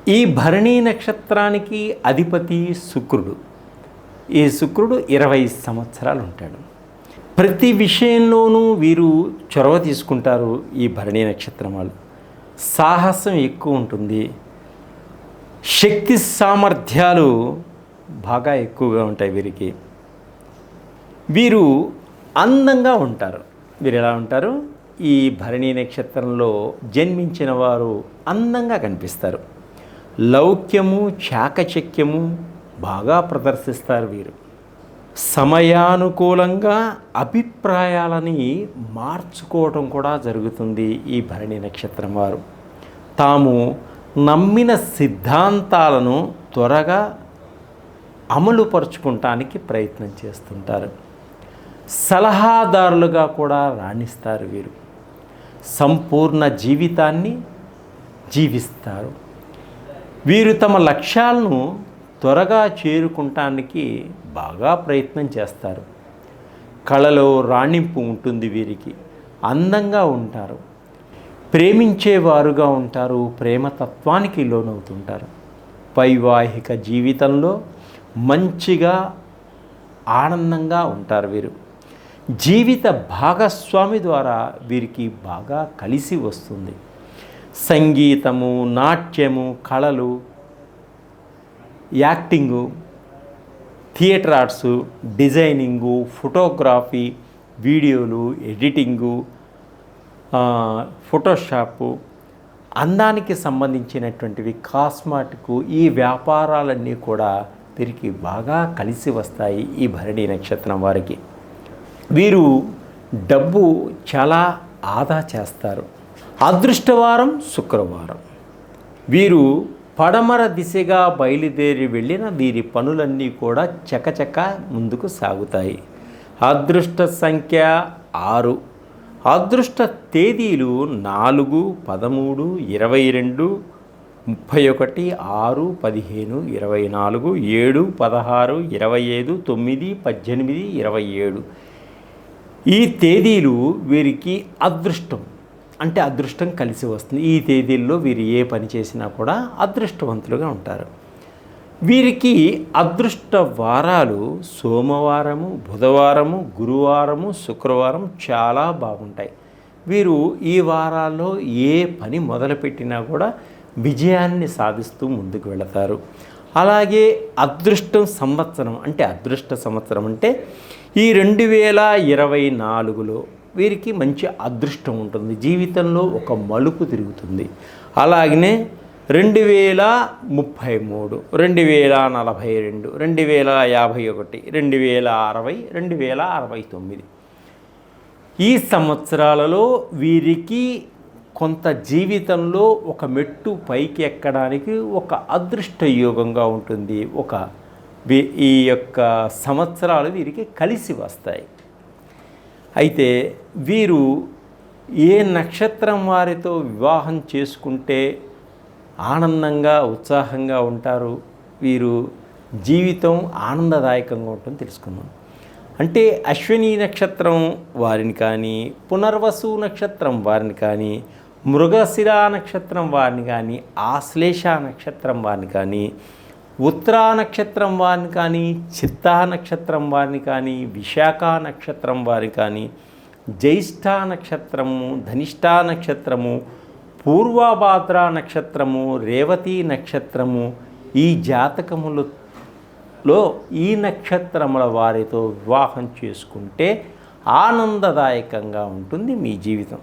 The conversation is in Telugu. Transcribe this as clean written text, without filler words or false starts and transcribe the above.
ఈ భరణీ నక్షత్రానికి అధిపతి శుక్రుడు. ఈ శుక్రుడు 20 సంవత్సరాలు ఉంటాడు. ప్రతి విషయంలోనూ వీరు చొరవ తీసుకుంటారు. ఈ భరణీ నక్షత్రం వాళ్ళు సాహసం ఎక్కువ ఉంటుంది. శక్తి సామర్థ్యాలు బాగా ఎక్కువగా ఉంటాయి వీరికి. వీరు అందంగా ఉంటారు. వీరు ఎలా ఉంటారు? ఈ భరణీ నక్షత్రంలో జన్మించిన వారు అందంగా కనిపిస్తారు. లౌక్యము చాకచక్యము బాగా ప్రదర్శిస్తారు వీరు. సమయానుకూలంగా అభిప్రాయాలని మార్చుకోవడం కూడా జరుగుతుంది ఈ భరణీ నక్షత్రం వారు. తాము నమ్మిన సిద్ధాంతాలను త్వరగా అమలుపరుచుకోవటానికి ప్రయత్నం చేస్తుంటారు. సలహాదారులుగా కూడా రాణిస్తారు వీరు. సంపూర్ణ జీవితాన్ని జీవిస్తారు. వీరు తమ లక్ష్యాలను త్వరగా చేరుకుంటానికి బాగా ప్రయత్నం చేస్తారు. కళలో రాణింపు ఉంటుంది వీరికి. అందంగా ఉంటారు. ప్రేమించేవారుగా ఉంటారు. ప్రేమతత్వానికి లోనవుతుంటారు. వైవాహిక జీవితంలో మంచిగా ఆనందంగా ఉంటారు వీరు. జీవిత భాగస్వామి ద్వారా వీరికి బాగా కలిసి వస్తుంది. సంగీతము, నాట్యము, కళలు, acting, theatre arts, designing, photography, వీడియోలు, ఎడిటింగు, ఫోటోషాపు, అందానికి సంబంధించినటువంటివి, కాస్మాటికు, ఈ వ్యాపారాలన్నీ కూడా వీరికి బాగా కలిసి వస్తాయి ఈ భరణీ నక్షత్రం వారికి. వీరు డబ్బు చాలా ఆదా చేస్తారు. అదృష్టవారం శుక్రవారం. వీరు పడమర దిశగా బయలుదేరి వెళ్ళిన వీరి పనులన్నీ కూడా చకచక ముందుకు సాగుతాయి. అదృష్ట సంఖ్య 6. అదృష్ట తేదీలు 4, 13, 22, 31, 6, 15, 24, 7, 16, 25, 9, 18, 27. ఈ తేదీలు వీరికి అదృష్టం, అంటే అదృష్టం కలిసి వస్తుంది. ఈ తేదీల్లో వీరు ఏ పని చేసినా కూడా అదృష్టవంతులుగా ఉంటారు. వీరికి అదృష్ట వారాలు సోమవారము, బుధవారము, గురువారము, శుక్రవారం చాలా బాగుంటాయి. వీరు ఈ వారాల్లో ఏ పని మొదలుపెట్టినా కూడా విజయాన్ని సాధిస్తూ ముందుకు వెళతారు. అలాగే అదృష్టం సంవత్సరం, అంటే అదృష్ట సంవత్సరం అంటే ఈ 2024లో వీరికి మంచి అదృష్టం ఉంటుంది. జీవితంలో ఒక మలుపు తిరుగుతుంది. అలాగనే 2033, 2042, 2051, 2060, 2069 ఈ సంవత్సరాలలో వీరికి కొంత జీవితంలో ఒక మెట్టు పైకి ఎక్కడానికి ఒక అదృష్ట యోగంగా ఉంటుంది. ఈ యొక్క సంవత్సరాలు వీరికి కలిసి వస్తాయి. అయితే వీరు ఏ నక్షత్రం వారితో వివాహం చేసుకుంటే ఆనందంగా ఉత్సాహంగా ఉంటారు, వీరు జీవితం ఆనందదాయకంగా ఉంటుందని తెలుసుకున్నాం. అంటే అశ్విని నక్షత్రం వారిని కానీ, పునర్వసు నక్షత్రం వారిని కానీ, మృగశిర నక్షత్రం వారిని కానీ, ఆశ్లేష నక్షత్రం వారిని కానీ, ఉత్తరా నక్షత్రం వారిని కానీ, చిత్తా నక్షత్రం వారిని కానీ, విశాఖ నక్షత్రం వారిని కానీ, జ్యేష్ఠ నక్షత్రము, ధనిష్టా నక్షత్రము, పూర్వభాద్ర నక్షత్రము, రేవతి నక్షత్రము, ఈ జాతకములలో ఈ నక్షత్రముల వారితో వివాహం చేసుకుంటే ఆనందదాయకంగా ఉంటుంది మీ జీవితం.